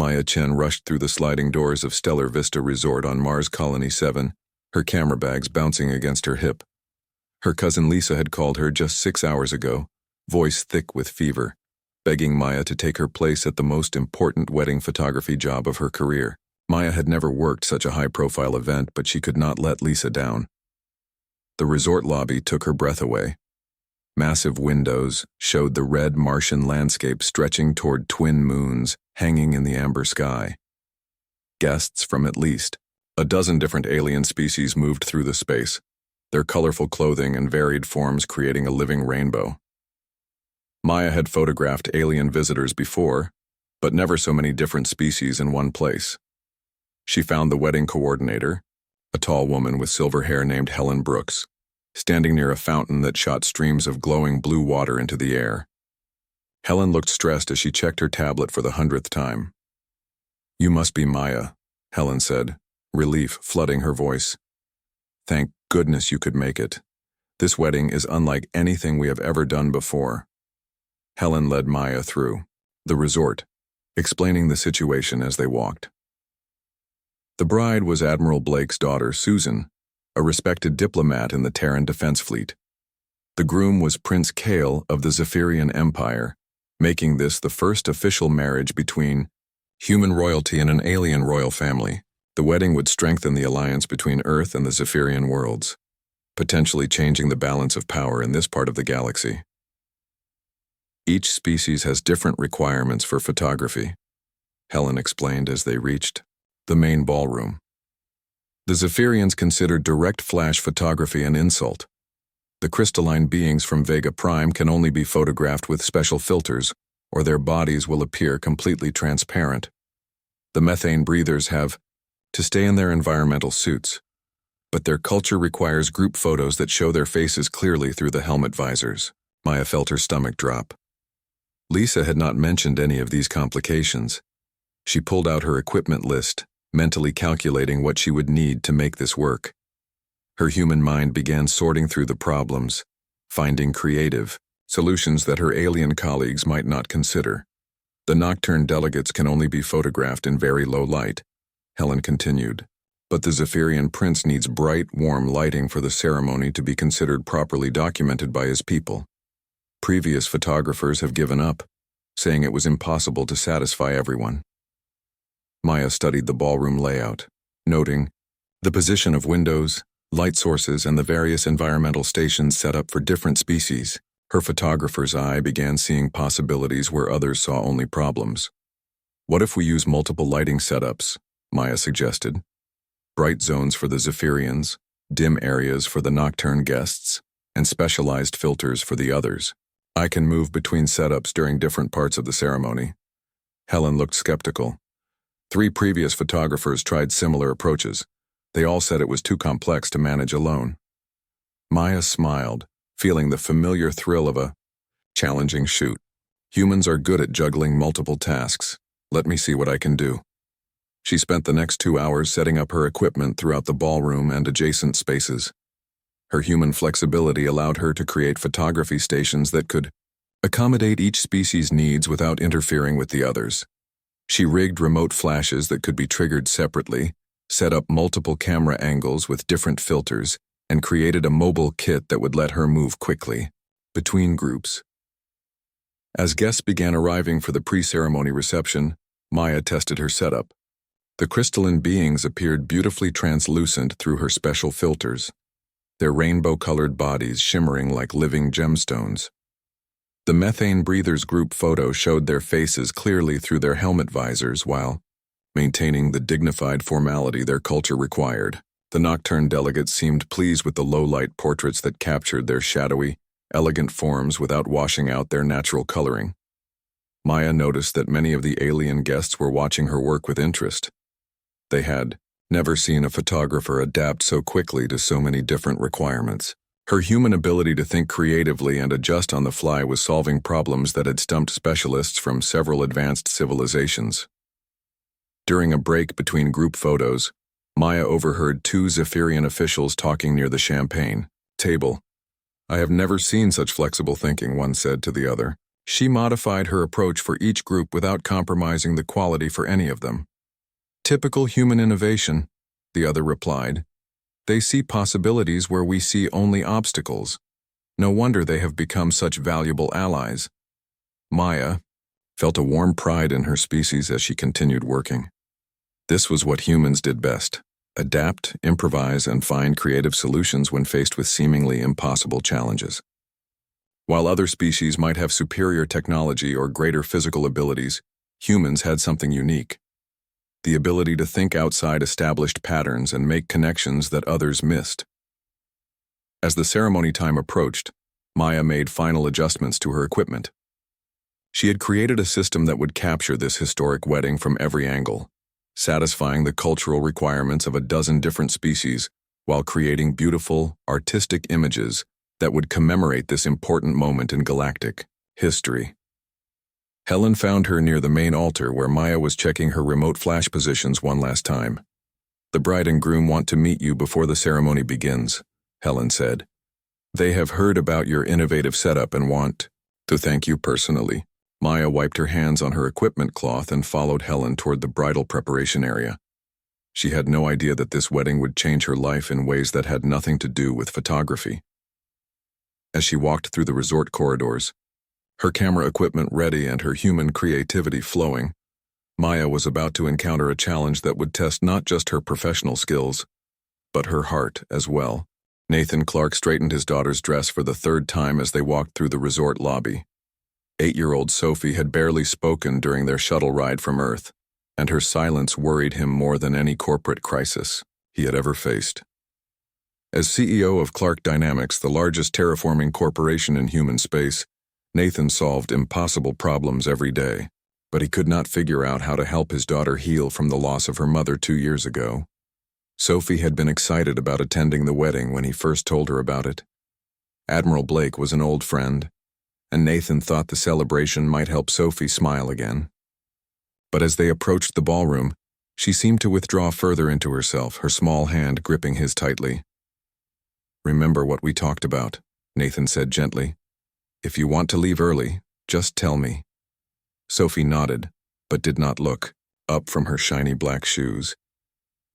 Maya Chen rushed through the sliding doors of Stellar Vista Resort on Mars Colony 7, her camera bags bouncing against her hip. Her cousin Lisa had called her just 6 hours ago, voice thick with fever, begging Maya to take her place at the most important wedding photography job of her career. Maya had never worked such a high-profile event, but she could not let Lisa down. The resort lobby took her breath away. Massive windows showed the red Martian landscape stretching toward twin moons hanging in the amber sky. Guests from at least a dozen different alien species moved through the space, their colorful clothing and varied forms creating a living rainbow. Maya had photographed alien visitors before, but never so many different species in one place. She found the wedding coordinator, a tall woman with silver hair named Helen Brooks, standing near a fountain that shot streams of glowing blue water into the air. Helen looked stressed as she checked her tablet for the 100th time. "You must be Maya," Helen said, relief flooding her voice. "Thank goodness you could make it. This wedding is unlike anything we have ever done before." Helen led Maya through the resort, explaining the situation as they walked. The bride was Admiral Blake's daughter, Susan, a respected diplomat in the Terran Defense Fleet. The groom was Prince Kale of the Zephyrian Empire, making this the first official marriage between human royalty and an alien royal family. The wedding would strengthen the alliance between Earth and the Zephyrian worlds, potentially changing the balance of power in this part of the galaxy. Each species has different requirements for photography, Helen explained as they reached the main ballroom. The Zephyrians considered direct flash photography an insult. The crystalline beings from Vega Prime can only be photographed with special filters, or their bodies will appear completely transparent. The methane breathers have to stay in their environmental suits, but their culture requires group photos that show their faces clearly through the helmet visors. Maya felt her stomach drop. Lisa had not mentioned any of these complications. She pulled out her equipment list, mentally calculating what she would need to make this work. Her human mind began sorting through the problems, finding creative solutions that her alien colleagues might not consider. "The nocturne delegates can only be photographed in very low light," Helen continued, "but the Zephyrian prince needs bright, warm lighting for the ceremony to be considered properly documented by his people. Previous photographers have given up, saying it was impossible to satisfy everyone." Maya studied the ballroom layout, noting the position of windows, light sources, and the various environmental stations set up for different species. Her photographer's eye began seeing possibilities where others saw only problems. "What if we use multiple lighting setups?" Maya suggested. "Bright zones for the Zephyrians, dim areas for the nocturne guests, and specialized filters for the others. I can move between setups during different parts of the ceremony." Helen looked skeptical. 3 previous photographers tried similar approaches. They all said it was too complex to manage alone. Maya smiled, feeling the familiar thrill of a challenging shoot. "Humans are good at juggling multiple tasks. Let me see what I can do." She spent the next 2 hours setting up her equipment throughout the ballroom and adjacent spaces. Her human flexibility allowed her to create photography stations that could accommodate each species' needs without interfering with the others. She rigged remote flashes that could be triggered separately, set up multiple camera angles with different filters, and created a mobile kit that would let her move quickly between groups. As guests began arriving for the pre-ceremony reception, Maya tested her setup. The crystalline beings appeared beautifully translucent through her special filters, their rainbow-colored bodies shimmering like living gemstones. The methane breathers group photo showed their faces clearly through their helmet visors while maintaining the dignified formality their culture required. The nocturne delegates seemed pleased with the low-light portraits that captured their shadowy, elegant forms without washing out their natural coloring. Maya noticed that many of the alien guests were watching her work with interest. They had never seen a photographer adapt so quickly to so many different requirements. Her human ability to think creatively and adjust on the fly was solving problems that had stumped specialists from several advanced civilizations. During a break between group photos, Maya overheard 2 Zephyrian officials talking near the champagne table. "I have never seen such flexible thinking," one said to the other. She modified her approach for each group without compromising the quality for any of them. Typical human innovation, the other replied. They see possibilities where we see only obstacles. No wonder they have become such valuable allies. Maya felt a warm pride in her species as she continued working. This was what humans did best: adapt, improvise, and find creative solutions when faced with seemingly impossible challenges. While other species might have superior technology or greater physical abilities, humans had something unique: the ability to think outside established patterns and make connections that others missed. As the ceremony time approached, Maya made final adjustments to her equipment. She had created a system that would capture this historic wedding from every angle, satisfying the cultural requirements of a dozen different species while creating beautiful, artistic images that would commemorate this important moment in galactic history. Helen found her near the main altar where Maya was checking her remote flash positions one last time. "The bride and groom want to meet you before the ceremony begins," Helen said. "They have heard about your innovative setup and want to thank you personally." Maya wiped her hands on her equipment cloth and followed Helen toward the bridal preparation area. She had no idea that this wedding would change her life in ways that had nothing to do with photography. As she walked through the resort corridors, her camera equipment ready and her human creativity flowing, Maya was about to encounter a challenge that would test not just her professional skills, but her heart as well. Nathan Clark straightened his daughter's dress for the third time as they walked through the resort lobby. 8-year-old Sophie had barely spoken during their shuttle ride from Earth, and her silence worried him more than any corporate crisis he had ever faced. As CEO of Clark Dynamics, the largest terraforming corporation in human space, Nathan solved impossible problems every day, but he could not figure out how to help his daughter heal from the loss of her mother 2 years ago. Sophie had been excited about attending the wedding when he first told her about it. Admiral Blake was an old friend, and Nathan thought the celebration might help Sophie smile again. But as they approached the ballroom, she seemed to withdraw further into herself, her small hand gripping his tightly. "Remember what we talked about," Nathan said gently. "If you want to leave early, just tell me." Sophie nodded, but did not look up from her shiny black shoes.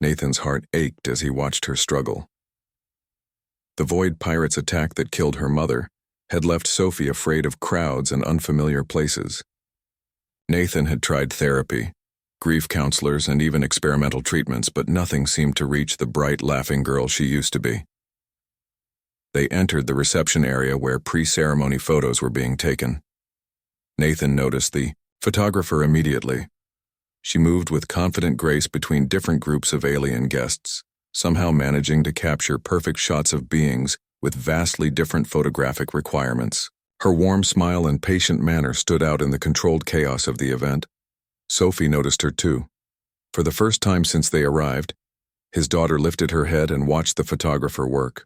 Nathan's heart ached as he watched her struggle. The Void Pirates' attack that killed her mother had left Sophie afraid of crowds and unfamiliar places. Nathan had tried therapy, grief counselors, and even experimental treatments, but nothing seemed to reach the bright, laughing girl she used to be. They entered the reception area where pre-ceremony photos were being taken. Nathan noticed the photographer immediately. She moved with confident grace between different groups of alien guests, somehow managing to capture perfect shots of beings with vastly different photographic requirements. Her warm smile and patient manner stood out in the controlled chaos of the event. Sophie noticed her too. For the first time since they arrived, his daughter lifted her head and watched the photographer work.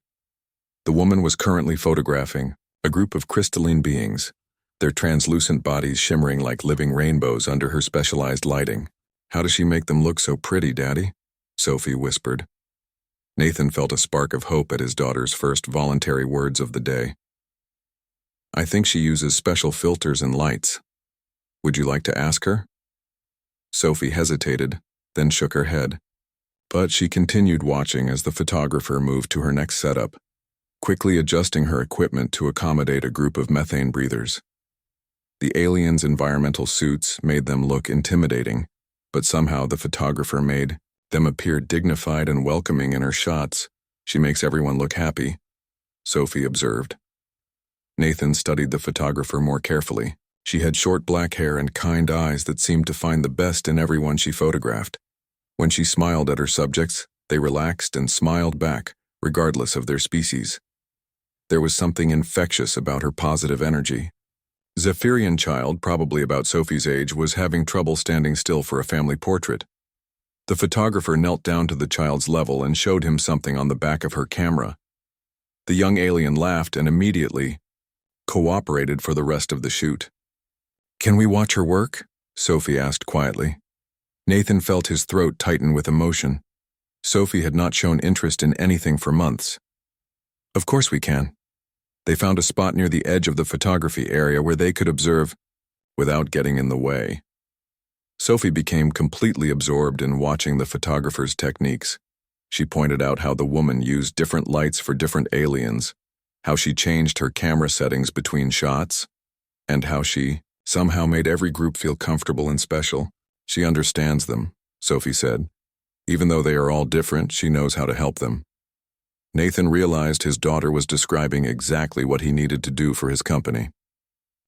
The woman was currently photographing a group of crystalline beings, their translucent bodies shimmering like living rainbows under her specialized lighting. "How does she make them look so pretty, Daddy?" Sophie whispered. Nathan felt a spark of hope at his daughter's first voluntary words of the day. "I think she uses special filters and lights. Would you like to ask her?" Sophie hesitated, then shook her head. But she continued watching as the photographer moved to her next setup, quickly adjusting her equipment to accommodate a group of methane breathers. The aliens' environmental suits made them look intimidating, but somehow the photographer made them appear dignified and welcoming in her shots. "She makes everyone look happy," Sophie observed. Nathan studied the photographer more carefully. She had short black hair and kind eyes that seemed to find the best in everyone she photographed. When she smiled at her subjects, they relaxed and smiled back, regardless of their species. There was something infectious about her positive energy. Zephyrian child, probably about Sophie's age, was having trouble standing still for a family portrait. The photographer knelt down to the child's level and showed him something on the back of her camera. The young alien laughed and immediately cooperated for the rest of the shoot. "Can we watch her work?" Sophie asked quietly. Nathan felt his throat tighten with emotion. Sophie had not shown interest in anything for months. "Of course we can." They found a spot near the edge of the photography area where they could observe without getting in the way. Sophie became completely absorbed in watching the photographer's techniques. She pointed out how the woman used different lights for different aliens, how she changed her camera settings between shots, and how she somehow made every group feel comfortable and special. She understands them, Sophie said. Even though they are all different, she knows how to help them. Nathan realized his daughter was describing exactly what he needed to do for his company.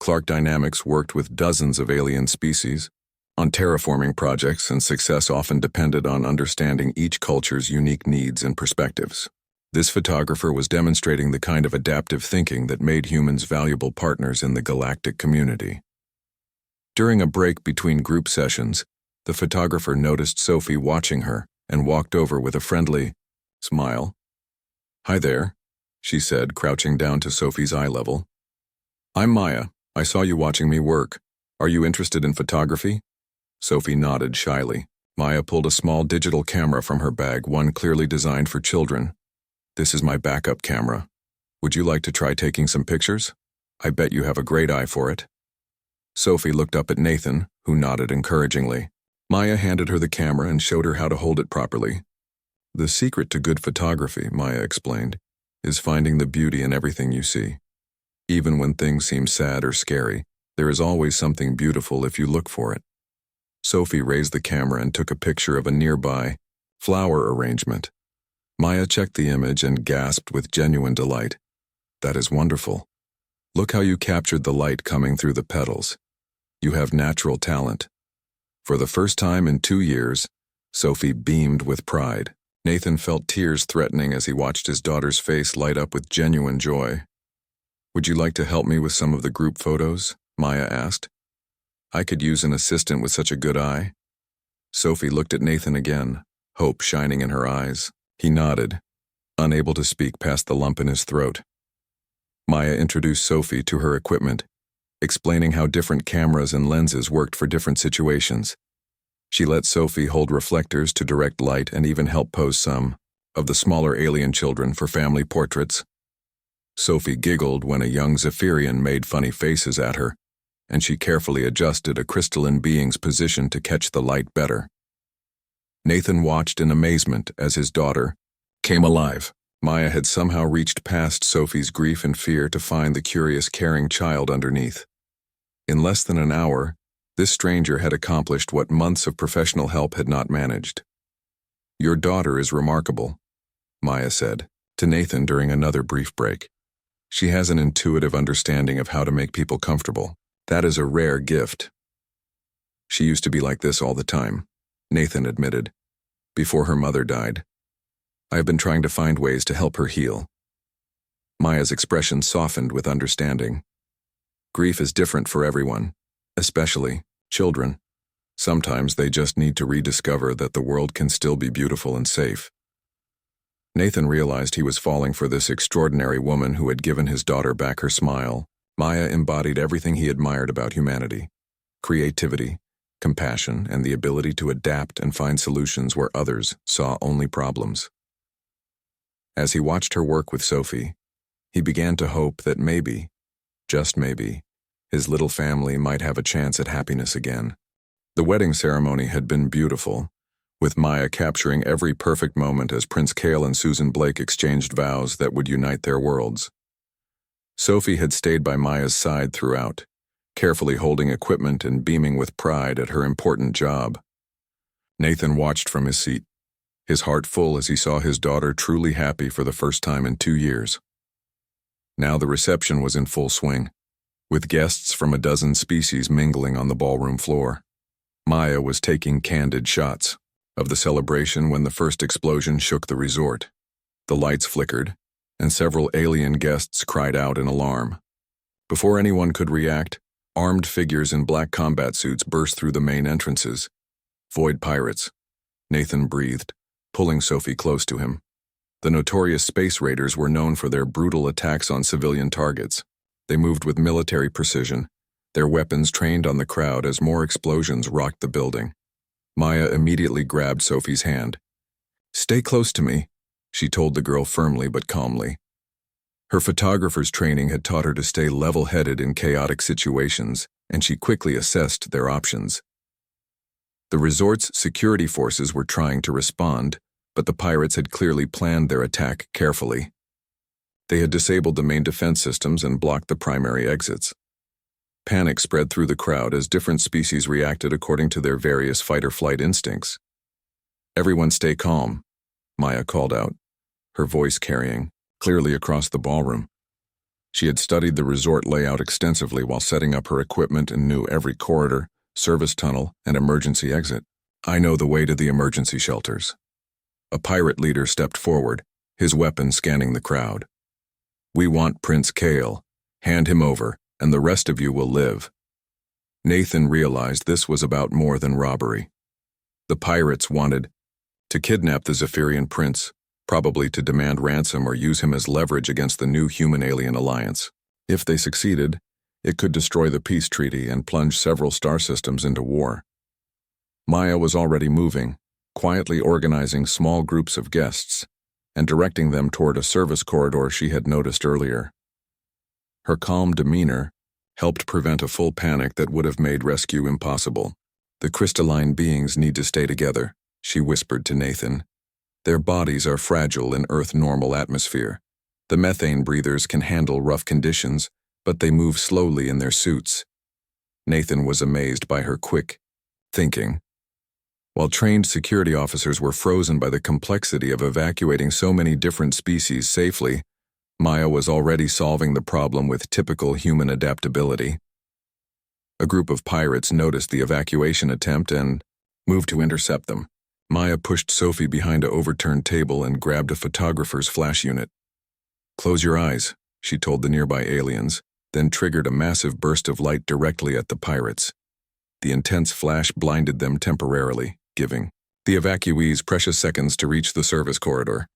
Clark Dynamics worked with dozens of alien species on terraforming projects, and success often depended on understanding each culture's unique needs and perspectives. This photographer was demonstrating the kind of adaptive thinking that made humans valuable partners in the galactic community. During a break between group sessions, the photographer noticed Sophie watching her and walked over with a friendly smile. "Hi there," she said, crouching down to Sophie's eye level. "I'm Maya. I saw you watching me work. Are you interested in photography?" Sophie nodded shyly. Maya pulled a small digital camera from her bag, one clearly designed for children. "This is my backup camera. Would you like to try taking some pictures? I bet you have a great eye for it." Sophie looked up at Nathan, who nodded encouragingly. Maya handed her the camera and showed her how to hold it properly. "The secret to good photography," Maya explained, "is finding the beauty in everything you see. Even when things seem sad or scary, there is always something beautiful if you look for it." Sophie raised the camera and took a picture of a nearby flower arrangement. Maya checked the image and gasped with genuine delight. "That is wonderful. Look how you captured the light coming through the petals. You have natural talent." For the first time in 2 years, Sophie beamed with pride. Nathan felt tears threatening as he watched his daughter's face light up with genuine joy. "Would you like to help me with some of the group photos?" Maya asked. "I could use an assistant with such a good eye." Sophie looked at Nathan again, hope shining in her eyes. He nodded, unable to speak past the lump in his throat. Maya introduced Sophie to her equipment, explaining how different cameras and lenses worked for different situations. She let Sophie hold reflectors to direct light and even help pose some of the smaller alien children for family portraits. Sophie giggled when a young Zephyrian made funny faces at her, and she carefully adjusted a crystalline being's position to catch the light better. Nathan watched in amazement as his daughter came alive. Maya had somehow reached past Sophie's grief and fear to find the curious, caring child underneath. In less than an hour, this stranger had accomplished what months of professional help had not managed. "Your daughter is remarkable," Maya said to Nathan during another brief break. "She has an intuitive understanding of how to make people comfortable. That is a rare gift." "She used to be like this all the time," Nathan admitted, "before her mother died. I have been trying to find ways to help her heal." Maya's expression softened with understanding. "Grief is different for everyone, especially children. Sometimes they just need to rediscover that the world can still be beautiful and safe." Nathan realized he was falling for this extraordinary woman who had given his daughter back her smile. Maya embodied everything he admired about humanity: creativity, compassion, and the ability to adapt and find solutions where others saw only problems. As he watched her work with Sophie, he began to hope that maybe, just maybe, his little family might have a chance at happiness again. The wedding ceremony had been beautiful, with Maya capturing every perfect moment as Prince Cale and Susan Blake exchanged vows that would unite their worlds. Sophie had stayed by Maya's side throughout, carefully holding equipment and beaming with pride at her important job. Nathan watched from his seat, his heart full as he saw his daughter truly happy for the first time in 2 years. Now the reception was in full swing, with guests from a dozen species mingling on the ballroom floor. Maya was taking candid shots of the celebration when the first explosion shook the resort. The lights flickered, and several alien guests cried out in alarm. Before anyone could react, armed figures in black combat suits burst through the main entrances. Void pirates. Nathan breathed, pulling Sophie close to him. The notorious space raiders were known for their brutal attacks on civilian targets. They moved with military precision, their weapons trained on the crowd as more explosions rocked the building. Maya immediately grabbed Sophie's hand. "Stay close to me," she told the girl firmly but calmly. Her photographer's training had taught her to stay level-headed in chaotic situations, and she quickly assessed their options. The resort's security forces were trying to respond, but the pirates had clearly planned their attack carefully. They had disabled the main defense systems and blocked the primary exits. Panic spread through the crowd as different species reacted according to their various fight-or-flight instincts. "Everyone stay calm," Maya called out, her voice carrying clearly across the ballroom. She had studied the resort layout extensively while setting up her equipment and knew every corridor, service tunnel, and emergency exit. "I know the way to the emergency shelters." A pirate leader stepped forward, his weapon scanning the crowd. "We want Prince Kale. Hand him over, and the rest of you will live." Nathan realized this was about more than robbery. The pirates wanted to kidnap the Zephyrian prince, probably to demand ransom or use him as leverage against the new human-alien alliance. If they succeeded, it could destroy the peace treaty and plunge several star systems into war. Maya was already moving, quietly organizing small groups of guests and directing them toward a service corridor she had noticed earlier. Her calm demeanor helped prevent a full panic that would have made rescue impossible. "The crystalline beings need to stay together," she whispered to Nathan. "Their bodies are fragile in Earth-normal atmosphere. The methane breathers can handle rough conditions, but they move slowly in their suits." Nathan was amazed by her quick thinking. While trained security officers were frozen by the complexity of evacuating so many different species safely, Maya was already solving the problem with typical human adaptability. A group of pirates noticed the evacuation attempt and moved to intercept them. Maya pushed Sophie behind an overturned table and grabbed a photographer's flash unit. "Close your eyes," she told the nearby aliens, then triggered a massive burst of light directly at the pirates. The intense flash blinded them temporarily, giving the evacuees precious seconds to reach the service corridor.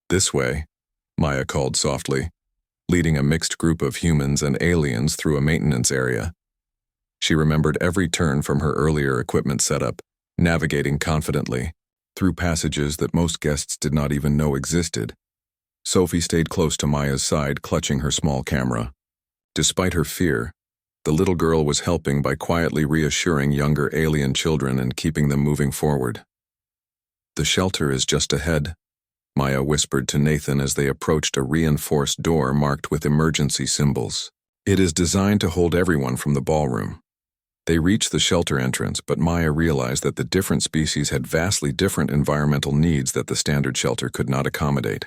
"This way," Maya called softly, leading a mixed group of humans and aliens through a maintenance area. She remembered every turn from her earlier equipment setup, navigating confidently through passages that most guests did not even know existed. Sophie stayed close to Maya's side, clutching her small camera. Despite her fear, the little girl was helping by quietly reassuring younger alien children and keeping them moving forward. "The shelter is just ahead," Maya whispered to Nathan as they approached a reinforced door marked with emergency symbols. "It is designed to hold everyone from the ballroom." They reached the shelter entrance, but Maya realized that the different species had vastly different environmental needs that the standard shelter could not accommodate.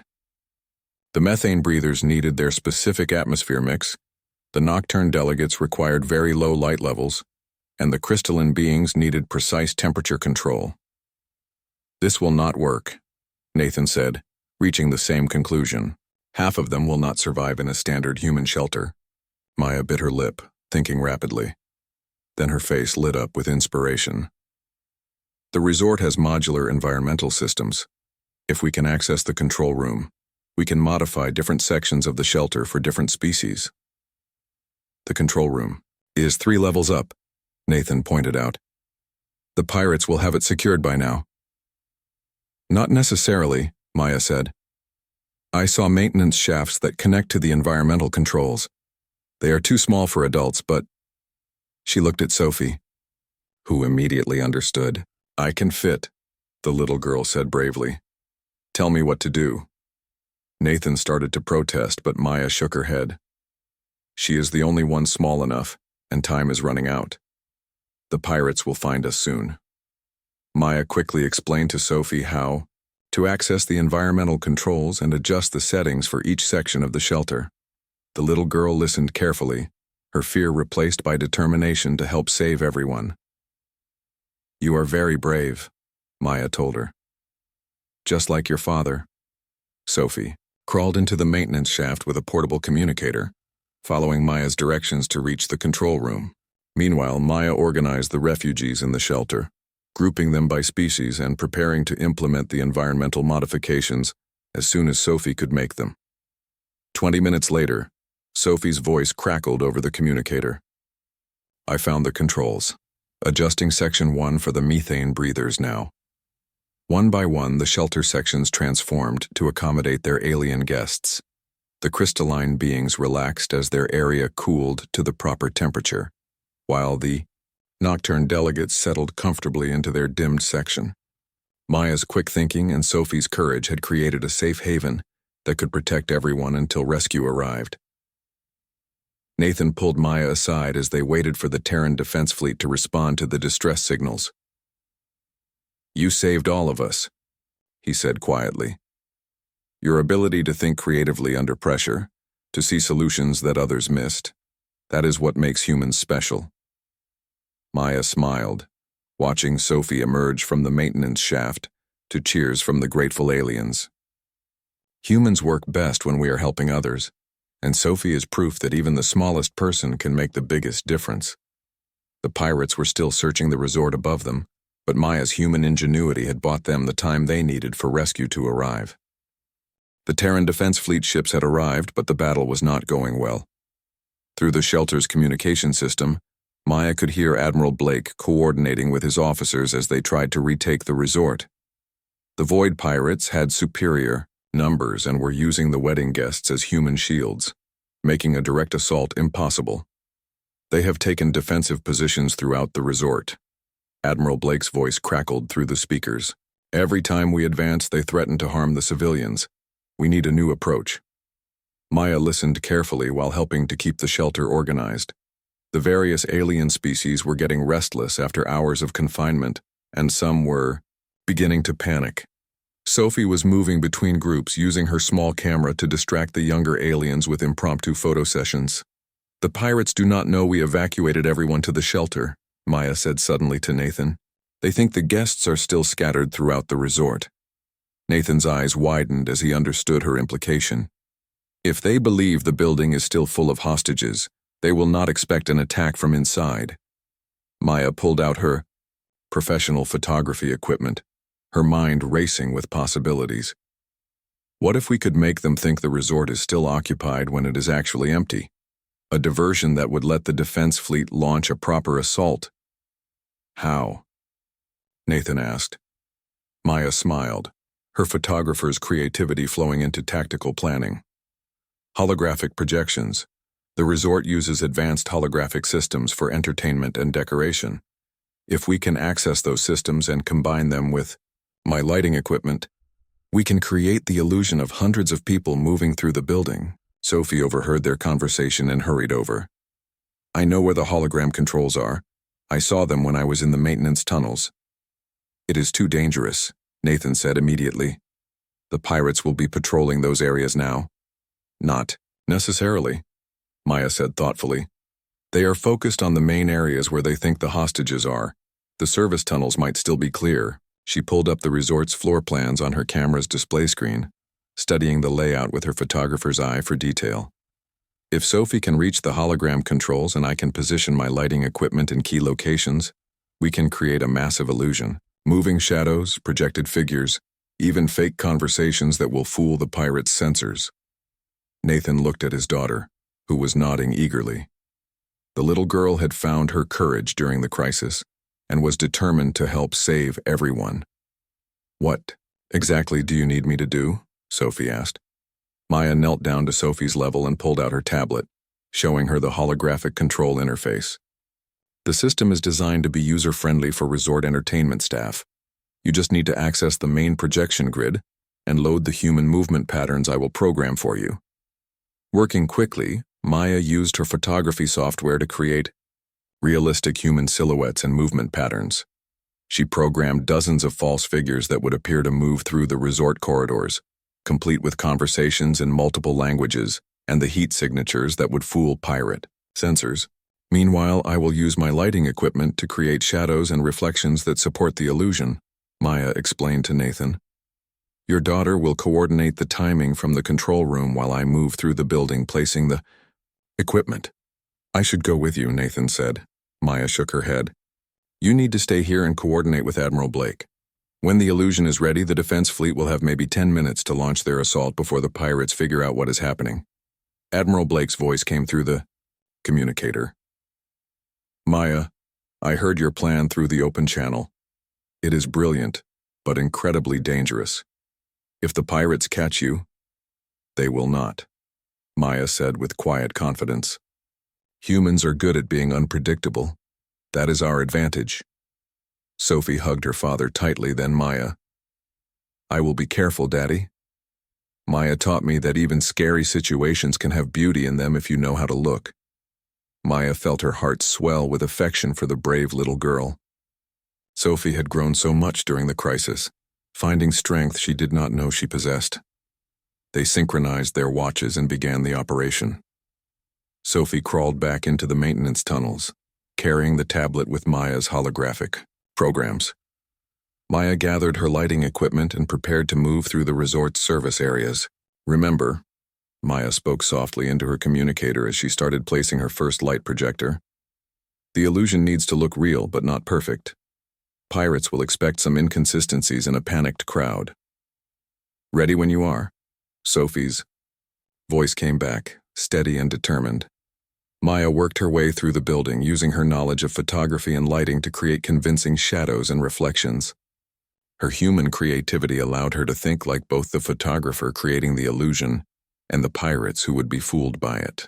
The methane breathers needed their specific atmosphere mix, the nocturne delegates required very low light levels, and the crystalline beings needed precise temperature control. "This will not work," Nathan said, reaching the same conclusion. "Half of them will not survive in a standard human shelter." Maya bit her lip, thinking rapidly. Then her face lit up with inspiration. "The resort has modular environmental systems. If we can access the control room, we can modify different sections of the shelter for different species." "The control room is 3 levels up," Nathan pointed out. "The pirates will have it secured by now." "Not necessarily," Maya said. "I saw maintenance shafts that connect to the environmental controls. They are too small for adults, but—" She looked at Sophie, who immediately understood. "I can fit," the little girl said bravely. "Tell me what to do." Nathan started to protest, but Maya shook her head. "She is the only one small enough, and time is running out. The pirates will find us soon." Maya quickly explained to Sophie how to access the environmental controls and adjust the settings for each section of the shelter. The little girl listened carefully, her fear replaced by determination to help save everyone. "You are very brave," Maya told her. "Just like your father." Sophie crawled into the maintenance shaft with a portable communicator, following Maya's directions to reach the control room. Meanwhile, Maya organized the refugees in the shelter, grouping them by species and preparing to implement the environmental modifications as soon as Sophie could make them. 20 minutes later, Sophie's voice crackled over the communicator. "I found the controls. Adjusting Section 1 for the methane breathers now." One by one, the shelter sections transformed to accommodate their alien guests. The crystalline beings relaxed as their area cooled to the proper temperature, while the nocturne delegates settled comfortably into their dimmed section. Maya's quick thinking and Sophie's courage had created a safe haven that could protect everyone until rescue arrived. Nathan pulled Maya aside as they waited for the Terran defense fleet to respond to the distress signals. "You saved all of us," he said quietly. "Your ability to think creatively under pressure, to see solutions that others missed, that is what makes humans special." Maya smiled, watching Sophie emerge from the maintenance shaft to cheers from the grateful aliens. Humans work best when we are helping others, and Sophie is proof that even the smallest person can make the biggest difference. The pirates were still searching the resort above them, but Maya's human ingenuity had bought them the time they needed for rescue to arrive. The Terran Defense Fleet ships had arrived, but the battle was not going well. Through the shelter's communication system, Maya could hear Admiral Blake coordinating with his officers as they tried to retake the resort. The Void Pirates had superior numbers and were using the wedding guests as human shields, making a direct assault impossible. "They have taken defensive positions throughout the resort." Admiral Blake's voice crackled through the speakers. "Every time we advance, they threaten to harm the civilians. We need a new approach." Maya listened carefully while helping to keep the shelter organized. The various alien species were getting restless after hours of confinement, and some were beginning to panic. Sophie was moving between groups using her small camera to distract the younger aliens with impromptu photo sessions. "The pirates do not know we evacuated everyone to the shelter," Maya said suddenly to Nathan. "They think the guests are still scattered throughout the resort." Nathan's eyes widened as he understood her implication. If they believe the building is still full of hostages, they will not expect an attack from inside. Maya pulled out her professional photography equipment, her mind racing with possibilities. What if we could make them think the resort is still occupied when it is actually empty? A diversion that would let the defense fleet launch a proper assault. "How?" Nathan asked. Maya smiled, her photographer's creativity flowing into tactical planning. "Holographic projections. The resort uses advanced holographic systems for entertainment and decoration. If we can access those systems and combine them with my lighting equipment, we can create the illusion of hundreds of people moving through the building." Sophie overheard their conversation and hurried over. "I know where the hologram controls are. I saw them when I was in the maintenance tunnels." "It is too dangerous," Nathan said immediately. "The pirates will be patrolling those areas now." "Not necessarily," Maya said thoughtfully. "They are focused on the main areas where they think the hostages are. The service tunnels might still be clear." She pulled up the resort's floor plans on her camera's display screen, studying the layout with her photographer's eye for detail. "If Sophie can reach the hologram controls and I can position my lighting equipment in key locations, we can create a massive illusion. Moving shadows, projected figures, even fake conversations that will fool the pirates' sensors." Nathan looked at his daughter, who was nodding eagerly. The little girl had found her courage during the crisis and was determined to help save everyone. "What exactly do you need me to do?" Sophie asked. Maya knelt down to Sophie's level and pulled out her tablet, showing her the holographic control interface. "The system is designed to be user-friendly for resort entertainment staff. You just need to access the main projection grid and load the human movement patterns I will program for you." Working quickly, Maya used her photography software to create realistic human silhouettes and movement patterns. She programmed dozens of false figures that would appear to move through the resort corridors, complete with conversations in multiple languages and the heat signatures that would fool pirate sensors. "Meanwhile, I will use my lighting equipment to create shadows and reflections that support the illusion," Maya explained to Nathan. "Your daughter will coordinate the timing from the control room while I move through the building placing the equipment." "I should go with you," Nathan said. Maya shook her head. "You need to stay here and coordinate with Admiral Blake. When the illusion is ready, the defense fleet will have maybe 10 minutes to launch their assault before the pirates figure out what is happening." Admiral Blake's voice came through the communicator. "Maya, I heard your plan through the open channel. It is brilliant, but incredibly dangerous. If the pirates catch you, they will not. Maya said with quiet confidence. Humans are good at being unpredictable. That is our advantage. Sophie hugged her father tightly, then Maya. I will be careful, Daddy. Maya taught me that even scary situations can have beauty in them if you know how to look. Maya felt her heart swell with affection for the brave little girl. Sophie had grown so much during the crisis, finding strength she did not know she possessed. They synchronized their watches and began the operation. Sophie crawled back into the maintenance tunnels, carrying the tablet with Maya's holographic programs. Maya gathered her lighting equipment and prepared to move through the resort's service areas. Remember, Maya spoke softly into her communicator as she started placing her first light projector. The illusion needs to look real but not perfect. Pirates will expect some inconsistencies in a panicked crowd. Ready when you are. Sophie's voice came back, steady and determined. Maya worked her way through the building, using her knowledge of photography and lighting to create convincing shadows and reflections. Her human creativity allowed her to think like both the photographer creating the illusion and the pirates who would be fooled by it.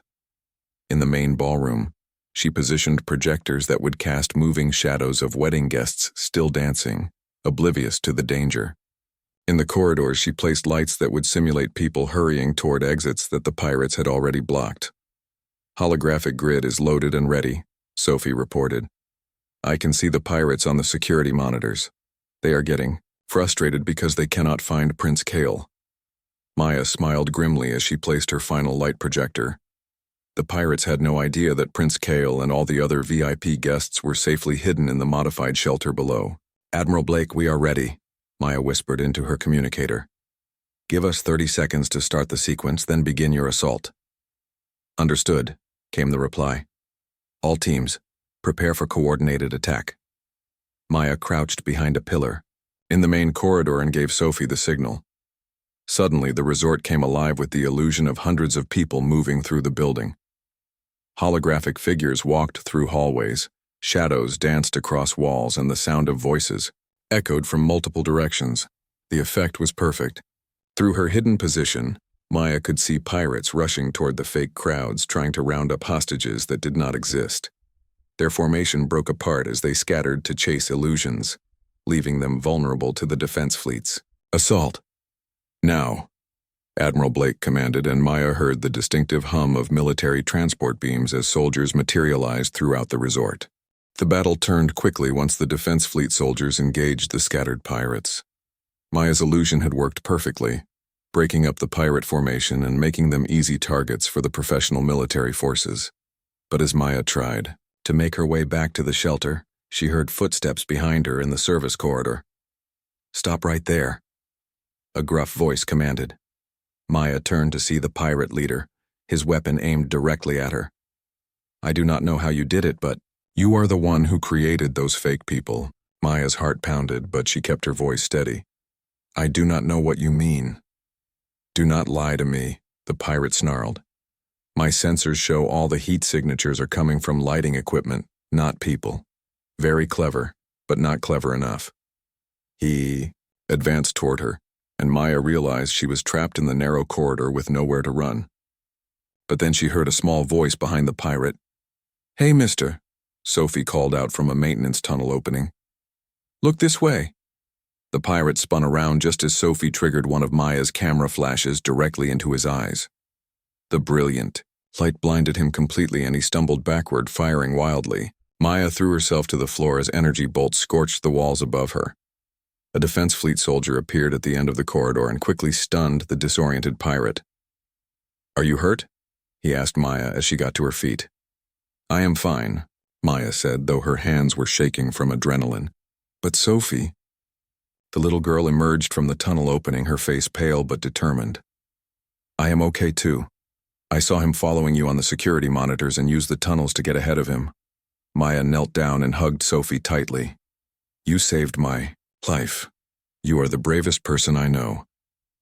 In the main ballroom, she positioned projectors that would cast moving shadows of wedding guests still dancing, oblivious to the danger. In the corridors, she placed lights that would simulate people hurrying toward exits that the pirates had already blocked. Holographic grid is loaded and ready, Sophie reported. I can see the pirates on the security monitors. They are getting frustrated because they cannot find Prince Kale. Maya smiled grimly as she placed her final light projector. The pirates had no idea that Prince Kale and all the other VIP guests were safely hidden in the modified shelter below. Admiral Blake, we are ready, Maya whispered into her communicator. Give us 30 seconds to start the sequence, then begin your assault. Understood, came the reply. All teams, prepare for coordinated attack. Maya crouched behind a pillar in the main corridor and gave Sophie the signal. Suddenly, the resort came alive with the illusion of hundreds of people moving through the building. Holographic figures walked through hallways, shadows danced across walls, and the sound of voices echoed from multiple directions. The effect was perfect. Through her hidden position, Maya could see pirates rushing toward the fake crowds, trying to round up hostages that did not exist. Their formation broke apart as they scattered to chase illusions, leaving them vulnerable to the defense fleets. Assault! Now! Admiral Blake commanded, and Maya heard the distinctive hum of military transport beams as soldiers materialized throughout the resort. The battle turned quickly once the defense fleet soldiers engaged the scattered pirates. Maya's illusion had worked perfectly, breaking up the pirate formation and making them easy targets for the professional military forces. But as Maya tried to make her way back to the shelter, she heard footsteps behind her in the service corridor. Stop right there, a gruff voice commanded. Maya turned to see the pirate leader, his weapon aimed directly at her. I do not know how you did it, but you are the one who created those fake people. Maya's heart pounded, but she kept her voice steady. I do not know what you mean. Do not lie to me, the pirate snarled. My sensors show all the heat signatures are coming from lighting equipment, not people. Very clever, but not clever enough. He advanced toward her, and Maya realized she was trapped in the narrow corridor with nowhere to run. But then she heard a small voice behind the pirate. Hey, mister, Sophie called out from a maintenance tunnel opening. Look this way. The pirate spun around just as Sophie triggered one of Maya's camera flashes directly into his eyes. The brilliant light blinded him completely and he stumbled backward, firing wildly. Maya threw herself to the floor as energy bolts scorched the walls above her. A defense fleet soldier appeared at the end of the corridor and quickly stunned the disoriented pirate. Are you hurt? He asked Maya as she got to her feet. I am fine, Maya said, though her hands were shaking from adrenaline. But Sophie... The little girl emerged from the tunnel opening, her face pale but determined. I am okay too. I saw him following you on the security monitors and used the tunnels to get ahead of him. Maya knelt down and hugged Sophie tightly. You saved my life. You are the bravest person I know.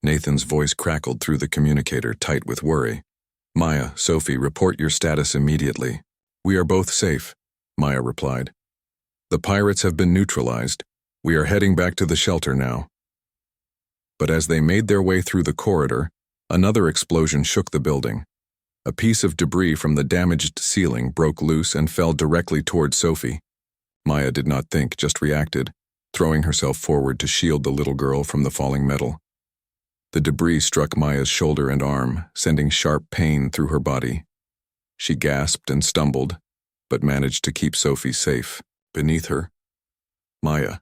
Nathan's voice crackled through the communicator, tight with worry. Maya, Sophie, report your status immediately. We are both safe, Maya replied. The pirates have been neutralized. We are heading back to the shelter now. But as they made their way through the corridor, another explosion shook the building. A piece of debris from the damaged ceiling broke loose and fell directly toward Sophie. Maya did not think, just reacted, throwing herself forward to shield the little girl from the falling metal. The debris struck Maya's shoulder and arm, sending sharp pain through her body. She gasped and stumbled, but managed to keep Sophie safe. Beneath her, "Maya,"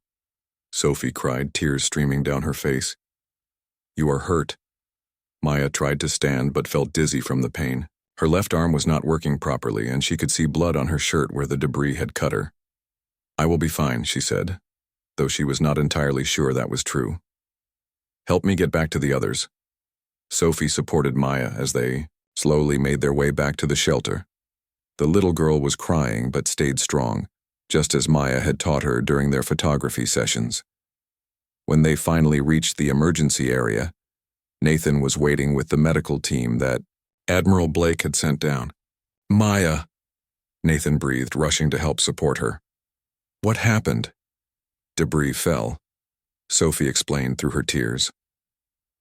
Sophie cried, tears streaming down her face. "You are hurt." Maya tried to stand but felt dizzy from the pain. Her left arm was not working properly, and she could see blood on her shirt where the debris had cut her. "I will be fine," she said, though she was not entirely sure that was true. "Help me get back to the others." Sophie supported Maya as they slowly made their way back to the shelter. The little girl was crying but stayed strong, just as Maya had taught her during their photography sessions. When they finally reached the emergency area, Nathan was waiting with the medical team that Admiral Blake had sent down. "Maya," Nathan breathed, rushing to help support her. "What happened?" "Debris fell," Sophie explained through her tears.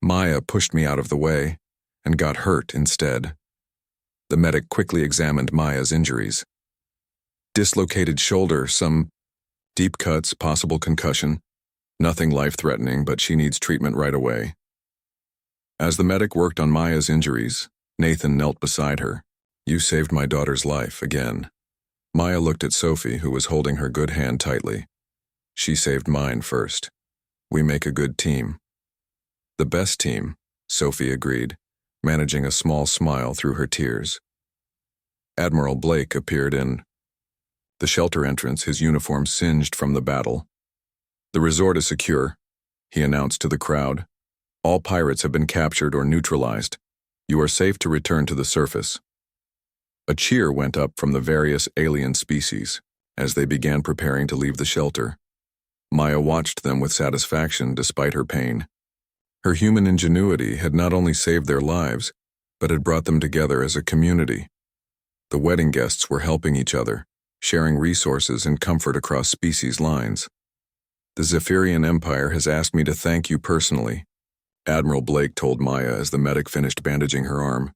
"Maya pushed me out of the way and got hurt instead." The medic quickly examined Maya's injuries. "Dislocated shoulder, some deep cuts, possible concussion. Nothing life-threatening, but she needs treatment right away." As the medic worked on Maya's injuries, Nathan knelt beside her. "You saved my daughter's life again." Maya looked at Sophie, who was holding her good hand tightly. "She saved mine first. We make a good team." "The best team," Sophie agreed, managing a small smile through her tears. Admiral Blake appeared in the shelter entrance, his uniform singed from the battle. "The resort is secure," he announced to the crowd. "All pirates have been captured or neutralized. You are safe to return to the surface." A cheer went up from the various alien species as they began preparing to leave the shelter. Maya watched them with satisfaction despite her pain. Her human ingenuity had not only saved their lives, but had brought them together as a community. The wedding guests were helping each other, sharing resources and comfort across species lines. "The Zephyrian Empire has asked me to thank you personally," Admiral Blake told Maya as the medic finished bandaging her arm.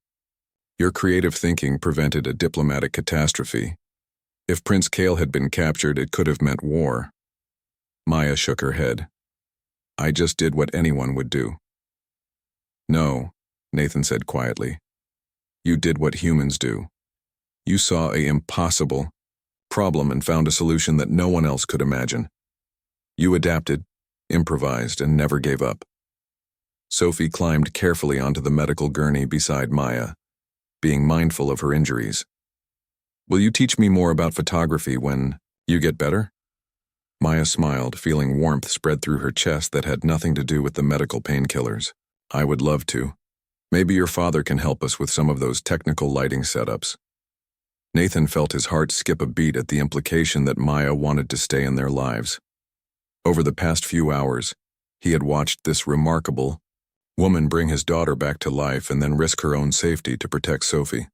"Your creative thinking prevented a diplomatic catastrophe. If Prince Kale had been captured, it could have meant war." Maya shook her head. "I just did what anyone would do." "No," Nathan said quietly. "You did what humans do. You saw an impossible problem and found a solution that no one else could imagine. You adapted, improvised, and never gave up." Sophie climbed carefully onto the medical gurney beside Maya, being mindful of her injuries. "Will you teach me more about photography when you get better?" Maya smiled, feeling warmth spread through her chest that had nothing to do with the medical painkillers. "I would love to. Maybe your father can help us with some of those technical lighting setups." Nathan felt his heart skip a beat at the implication that Maya wanted to stay in their lives. Over the past few hours, he had watched this remarkable woman bring his daughter back to life and then risk her own safety to protect Sophie.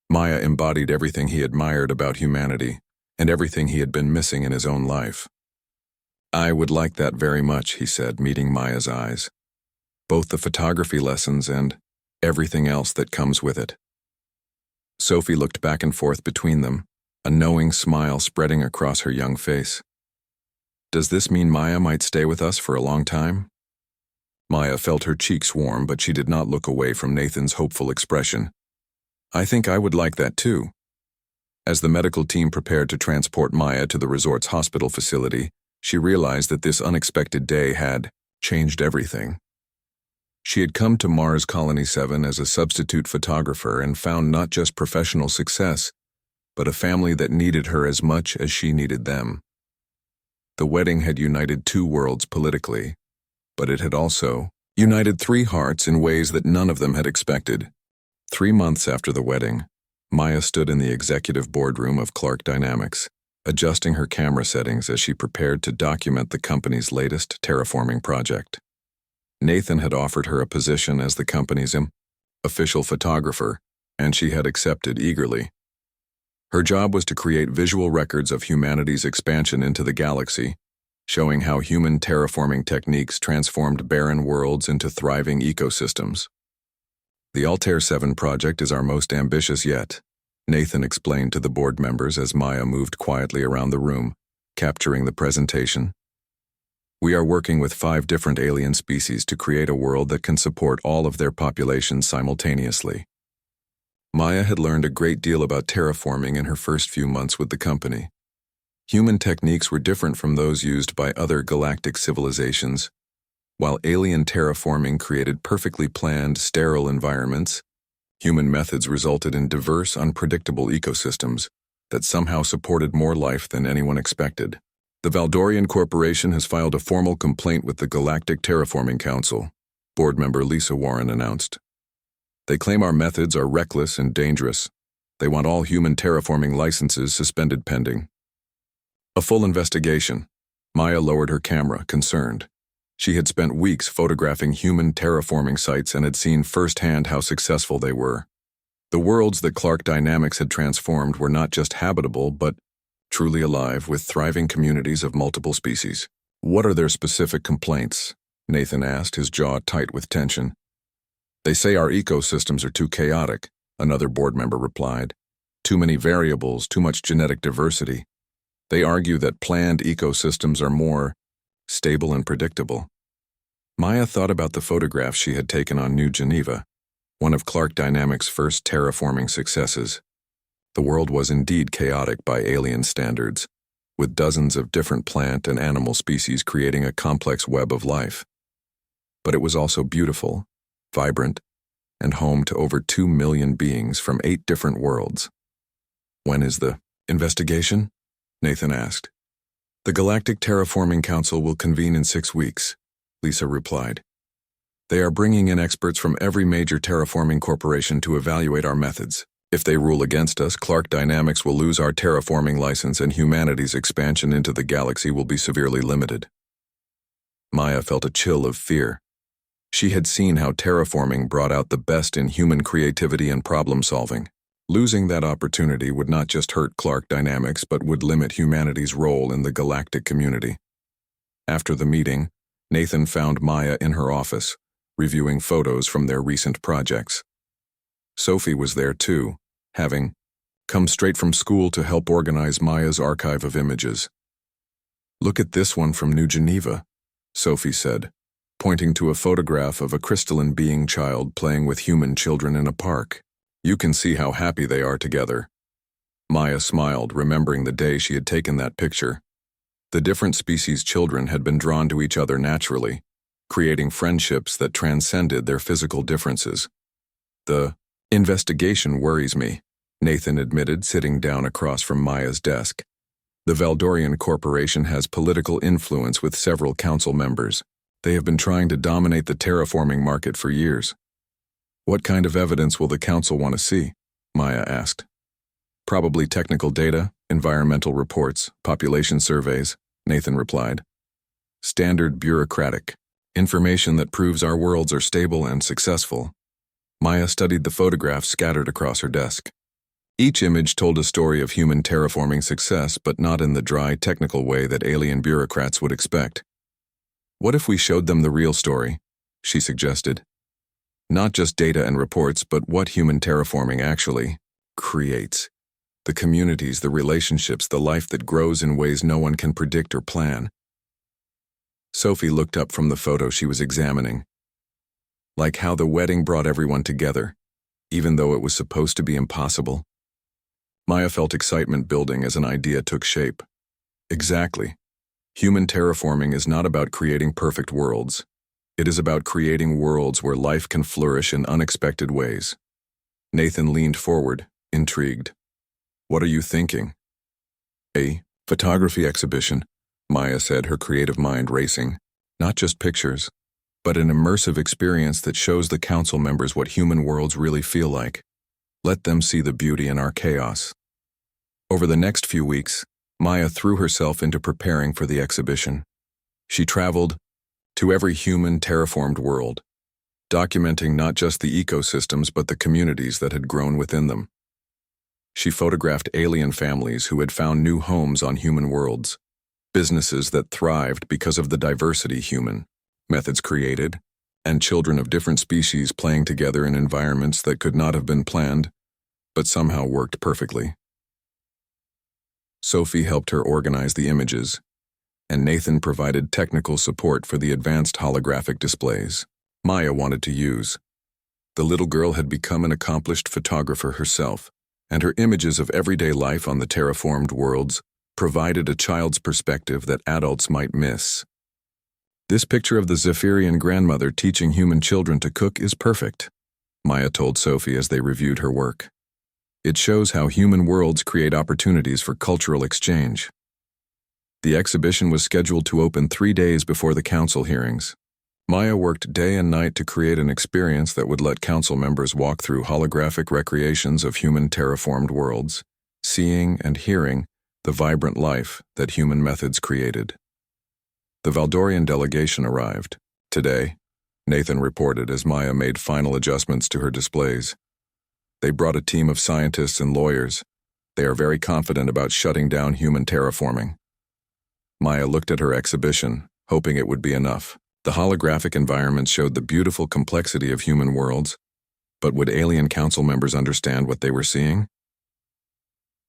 Maya embodied everything he admired about humanity and everything he had been missing in his own life. "I would like that very much," he said, meeting Maya's eyes. "Both the photography lessons and everything else that comes with it." Sophie looked back and forth between them, a knowing smile spreading across her young face. "Does this mean Maya might stay with us for a long time?" Maya felt her cheeks warm, but she did not look away from Nathan's hopeful expression. "I think I would like that too." As the medical team prepared to transport Maya to the resort's hospital facility, she realized that this unexpected day had changed everything. She had come to Mars Colony 7 as a substitute photographer and found not just professional success, but a family that needed her as much as she needed them. The wedding had united two worlds politically, but it had also united three hearts in ways that none of them had expected. 3 months after the wedding, Maya stood in the executive boardroom of Clark Dynamics, adjusting her camera settings as she prepared to document the company's latest terraforming project. Nathan had offered her a position as the company's official photographer, and she had accepted eagerly. Her job was to create visual records of humanity's expansion into the galaxy, showing how human terraforming techniques transformed barren worlds into thriving ecosystems. The Altair 7 project is our most ambitious yet, Nathan explained to the board members as Maya moved quietly around the room, capturing the presentation. We are working with 5 different alien species to create a world that can support all of their populations simultaneously. Maya had learned a great deal about terraforming in her first few months with the company. Human techniques were different from those used by other galactic civilizations. While alien terraforming created perfectly planned, sterile environments, human methods resulted in diverse, unpredictable ecosystems that somehow supported more life than anyone expected. The Valdorian Corporation has filed a formal complaint with the Galactic Terraforming Council, board member Lisa Warren announced. They claim our methods are reckless and dangerous. They want all human terraforming licenses suspended pending. A full investigation. Maya lowered her camera, concerned. She had spent weeks photographing human terraforming sites and had seen firsthand how successful they were. The worlds that Clark Dynamics had transformed were not just habitable, but truly alive with thriving communities of multiple species. What are their specific complaints? Nathan asked, his jaw tight with tension. They say our ecosystems are too chaotic, another board member replied. Too many variables, too much genetic diversity. They argue that planned ecosystems are more stable and predictable. Maya thought about the photographs she had taken on New Geneva, one of Clark Dynamics' first terraforming successes. The world was indeed chaotic by alien standards, with dozens of different plant and animal species creating a complex web of life. But it was also beautiful, vibrant, and home to over 2 million beings from 8 different worlds. When is the investigation? Nathan asked. The Galactic Terraforming Council will convene in 6 weeks, Lisa replied. They are bringing in experts from every major terraforming corporation to evaluate our methods. If they rule against us, Clark Dynamics will lose our terraforming license and humanity's expansion into the galaxy will be severely limited. Maya felt a chill of fear. She had seen how terraforming brought out the best in human creativity and problem-solving. Losing that opportunity would not just hurt Clark Dynamics, but would limit humanity's role in the galactic community. After the meeting, Nathan found Maya in her office, reviewing photos from their recent projects. Sophie was there too, having come straight from school to help organize Maya's archive of images. Look at this one from New Geneva, Sophie said, pointing to a photograph of a crystalline being child playing with human children in a park. You can see how happy they are together. Maya smiled, remembering the day she had taken that picture. The different species' children had been drawn to each other naturally, creating friendships that transcended their physical differences. The investigation worries me, Nathan admitted, sitting down across from Maya's desk. The Valdorian Corporation has political influence with several council members. They have been trying to dominate the terraforming market for years. What kind of evidence will the council want to see? Maya asked. Probably technical data, environmental reports, population surveys, Nathan replied. Standard bureaucratic. Information that proves our worlds are stable and successful. Maya studied the photographs scattered across her desk. Each image told a story of human terraforming success, but not in the dry, technical way that alien bureaucrats would expect. What if we showed them the real story? She suggested. Not just data and reports, but what human terraforming actually creates. The communities, the relationships, the life that grows in ways no one can predict or plan. Sophie looked up from the photo she was examining. Like how the wedding brought everyone together, even though it was supposed to be impossible. Maya felt excitement building as an idea took shape. Exactly. Human terraforming is not about creating perfect worlds. It is about creating worlds where life can flourish in unexpected ways. Nathan leaned forward, intrigued. What are you thinking? A photography exhibition, Maya said, her creative mind racing. Not just pictures, but an immersive experience that shows the council members what human worlds really feel like. Let them see the beauty in our chaos. Over the next few weeks, Maya threw herself into preparing for the exhibition. She traveled to every human terraformed world, documenting not just the ecosystems but the communities that had grown within them. She photographed alien families who had found new homes on human worlds, businesses that thrived because of the diversity human methods created, and children of different species playing together in environments that could not have been planned, but somehow worked perfectly. Sophie helped her organize the images, and Nathan provided technical support for the advanced holographic displays Maya wanted to use. The little girl had become an accomplished photographer herself, and her images of everyday life on the terraformed worlds provided a child's perspective that adults might miss. This picture of the Zephyrian grandmother teaching human children to cook is perfect, Maya told Sophie as they reviewed her work. It shows how human worlds create opportunities for cultural exchange. The exhibition was scheduled to open 3 days before the council hearings. Maya worked day and night to create an experience that would let council members walk through holographic recreations of human terraformed worlds, seeing and hearing the vibrant life that human methods created. The Valdorian delegation arrived. Today, Nathan reported as Maya made final adjustments to her displays. They brought a team of scientists and lawyers. They are very confident about shutting down human terraforming. Maya looked at her exhibition, hoping it would be enough. The holographic environment showed the beautiful complexity of human worlds, but would alien council members understand what they were seeing?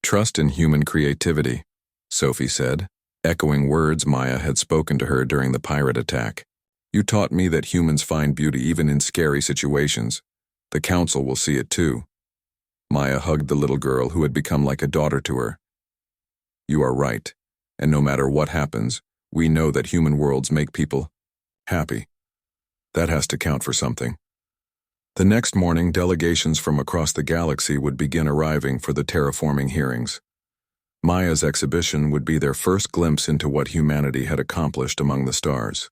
Trust in human creativity, Sophie said, echoing words Maya had spoken to her during the pirate attack. You taught me that humans find beauty even in scary situations. The council will see it too. Maya hugged the little girl who had become like a daughter to her. You are right, and no matter what happens, we know that human worlds make people happy. That has to count for something. The next morning, delegations from across the galaxy would begin arriving for the terraforming hearings. Maya's exhibition would be their first glimpse into what humanity had accomplished among the stars.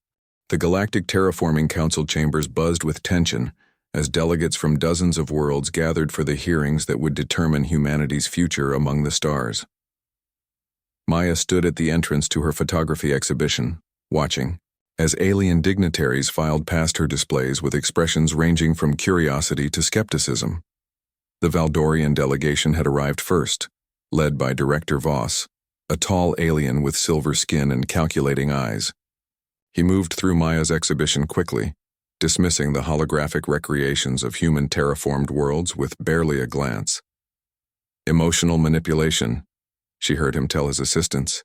The Galactic Terraforming Council chambers buzzed with tension as delegates from dozens of worlds gathered for the hearings that would determine humanity's future among the stars. Maya stood at the entrance to her photography exhibition, watching, as alien dignitaries filed past her displays with expressions ranging from curiosity to skepticism. The Valdorian delegation had arrived first, led by Director Voss, a tall alien with silver skin and calculating eyes. He moved through Maya's exhibition quickly, dismissing the holographic recreations of human terraformed worlds with barely a glance. Emotional manipulation, she heard him tell his assistants.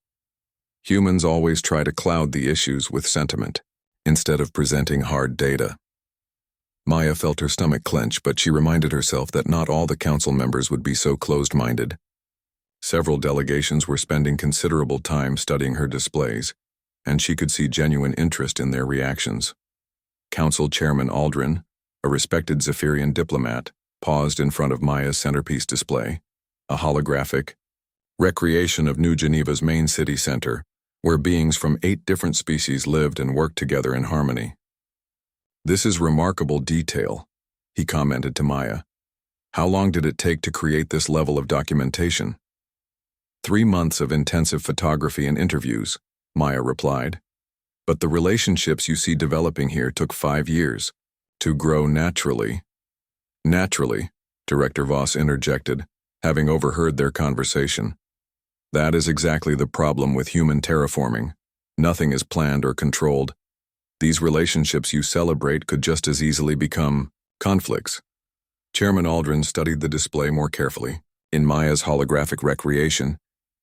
Humans always try to cloud the issues with sentiment, instead of presenting hard data. Maya felt her stomach clench, but she reminded herself that not all the council members would be so closed-minded. Several delegations were spending considerable time studying her displays, and she could see genuine interest in their reactions. Council Chairman Aldrin, a respected Zephyrian diplomat, paused in front of Maya's centerpiece display, a holographic recreation of New Geneva's main city center, where beings from 8 different species lived and worked together in harmony. This is remarkable detail, he commented to Maya. How long did it take to create this level of documentation? 3 months of intensive photography and interviews, Maya replied. But the relationships you see developing here took 5 years to grow naturally. Naturally, Director Voss interjected, having overheard their conversation. That is exactly the problem with human terraforming. Nothing is planned or controlled. These relationships you celebrate could just as easily become conflicts. Chairman Aldrin studied the display more carefully. In Maya's holographic recreation,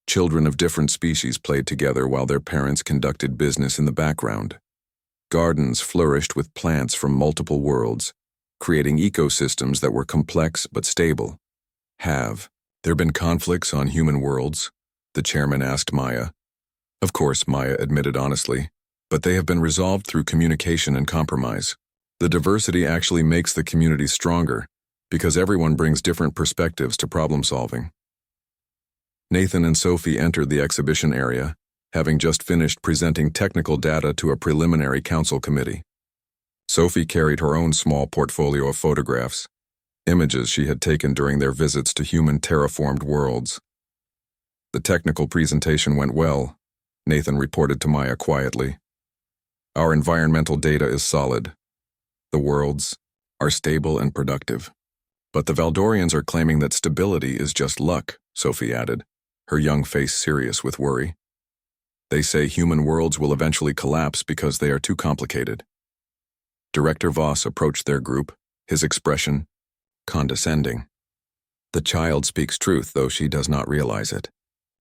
children of different species played together while their parents conducted business in the background. Gardens flourished with plants from multiple worlds, creating ecosystems that were complex but stable. Have there been conflicts on human worlds? The chairman asked Maya. Of course, Maya admitted honestly, but they have been resolved through communication and compromise. The diversity actually makes the community stronger, because everyone brings different perspectives to problem solving. Nathan and Sophie entered the exhibition area, having just finished presenting technical data to a preliminary council committee. Sophie carried her own small portfolio of photographs, images she had taken during their visits to human terraformed worlds. The technical presentation went well, Nathan reported to Maya quietly. Our environmental data is solid. The worlds are stable and productive. But the Valdorians are claiming that stability is just luck, Sophie added, her young face serious with worry. They say human worlds will eventually collapse because they are too complicated. Director Voss approached their group, his expression condescending. The child speaks truth, though she does not realize it.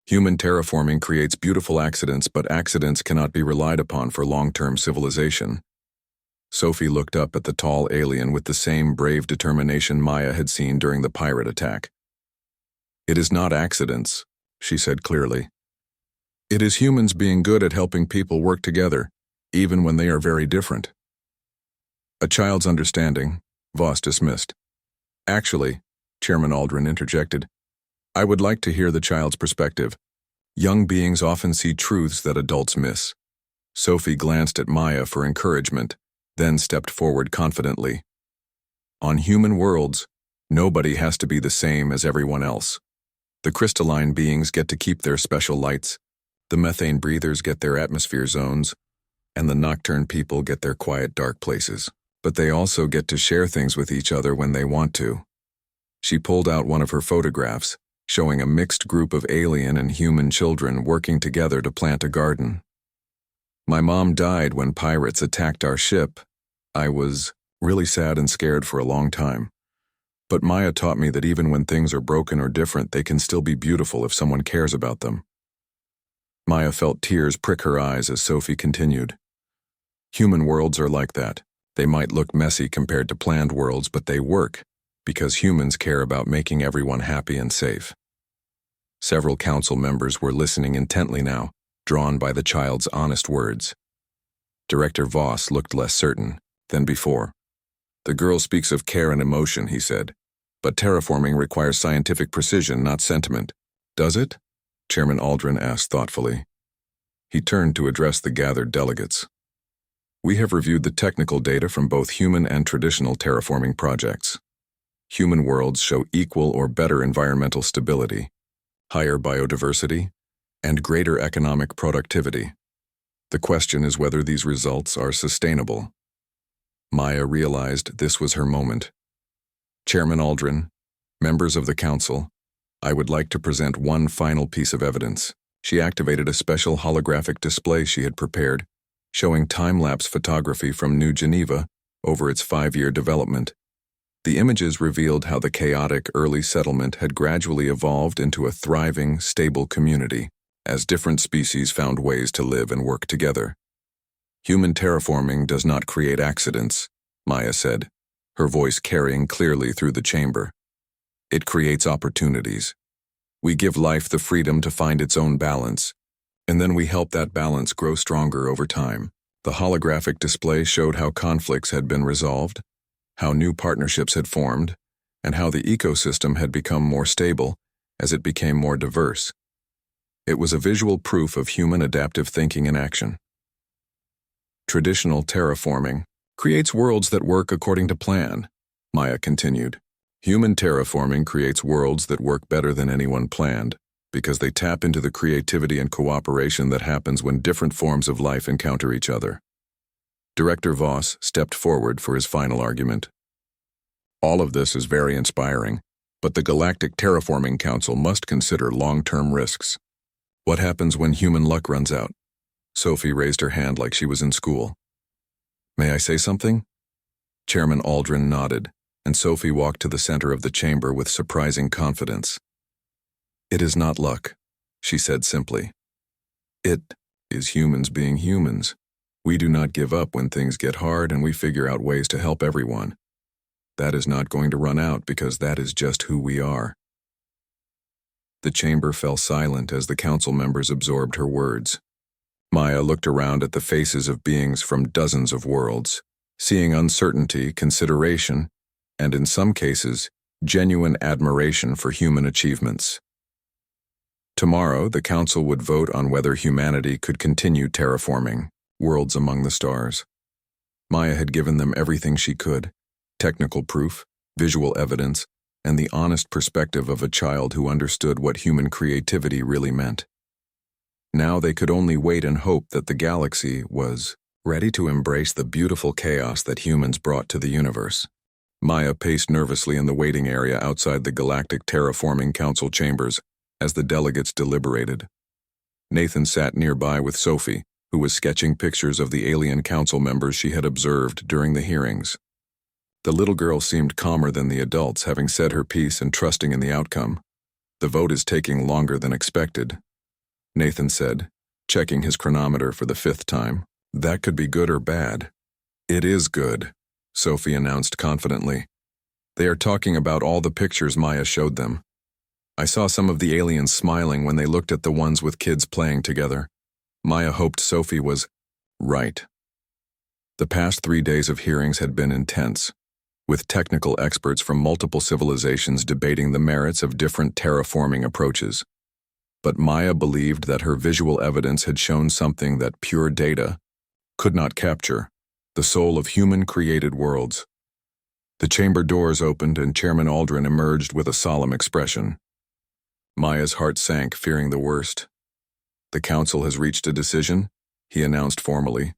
Human terraforming creates beautiful accidents, but accidents cannot be relied upon for long-term civilization. Sophie looked up at the tall alien with the same brave determination Maya had seen during the pirate attack. "It is not accidents," she said clearly. "It is humans being good at helping people work together, even when they are very different." "A child's understanding," Voss dismissed. "Actually," Chairman Aldrin interjected, "I would like to hear the child's perspective. Young beings often see truths that adults miss." Sophie glanced at Maya for encouragement, then stepped forward confidently. "On human worlds, nobody has to be the same as everyone else. The crystalline beings get to keep their special lights, the methane breathers get their atmosphere zones, and the nocturne people get their quiet dark places. But they also get to share things with each other when they want to." She pulled out one of her photographs, showing a mixed group of alien and human children working together to plant a garden. "My mom died when pirates attacked our ship. I was really sad and scared for a long time. But Maya taught me that even when things are broken or different, they can still be beautiful if someone cares about them." Maya felt tears prick her eyes as Sophie continued. "Human worlds are like that. They might look messy compared to planned worlds, but they work because humans care about making everyone happy and safe." Several council members were listening intently now, drawn by the child's honest words. Director Voss looked less certain than before. "The girl speaks of care and emotion," he said, "but terraforming requires scientific precision, not sentiment. Does it?" Chairman Aldrin asked thoughtfully. He turned to address the gathered delegates. "We have reviewed the technical data from both human and traditional terraforming projects. Human worlds show equal or better environmental stability, higher biodiversity, and greater economic productivity. The question is whether these results are sustainable." Maya realized this was her moment. "Chairman Aldrin, members of the council, I would like to present one final piece of evidence." She activated a special holographic display she had prepared, showing time-lapse photography from New Geneva over its 5-year development. The images revealed how the chaotic early settlement had gradually evolved into a thriving, stable community, as different species found ways to live and work together. "Human terraforming does not create accidents," Maya said, her voice carrying clearly through the chamber. "It creates opportunities. We give life the freedom to find its own balance, and then we help that balance grow stronger over time." The holographic display showed how conflicts had been resolved, how new partnerships had formed, and how the ecosystem had become more stable as it became more diverse. It was a visual proof of human adaptive thinking in action. "Traditional terraforming creates worlds that work according to plan," Maya continued. "Human terraforming creates worlds that work better than anyone planned, because they tap into the creativity and cooperation that happens when different forms of life encounter each other." Director Voss stepped forward for his final argument. "All of this is very inspiring, but the Galactic Terraforming Council must consider long-term risks. What happens when human luck runs out?" Sophie raised her hand like she was in school. "May I say something?" Chairman Aldrin nodded, and Sophie walked to the center of the chamber with surprising confidence. "It is not luck," she said simply. "It is humans being humans. We do not give up when things get hard, and we figure out ways to help everyone. That is not going to run out because that is just who we are." The chamber fell silent as the council members absorbed her words. Maya looked around at the faces of beings from dozens of worlds, seeing uncertainty, consideration, and in some cases, genuine admiration for human achievements. Tomorrow, the council would vote on whether humanity could continue terraforming worlds among the stars. Maya had given them everything she could: technical proof, visual evidence, and the honest perspective of a child who understood what human creativity really meant. Now they could only wait and hope that the galaxy was ready to embrace the beautiful chaos that humans brought to the universe. Maya paced nervously in the waiting area outside the Galactic Terraforming Council chambers as the delegates deliberated. Nathan sat nearby with Sophie, who was sketching pictures of the alien council members she had observed during the hearings. The little girl seemed calmer than the adults, having said her piece and trusting in the outcome. "The vote is taking longer than expected," Nathan said, checking his chronometer for the 5th time. "That could be good or bad." "It is good," Sophie announced confidently. "They are talking about all the pictures Maya showed them. I saw some of the aliens smiling when they looked at the ones with kids playing together." Maya hoped Sophie was right. The past 3 days of hearings had been intense, with technical experts from multiple civilizations debating the merits of different terraforming approaches. But Maya believed that her visual evidence had shown something that pure data could not capture: the soul of human-created worlds. The chamber doors opened and Chairman Aldrin emerged with a solemn expression. Maya's heart sank, fearing the worst. "The council has reached a decision," he announced formally.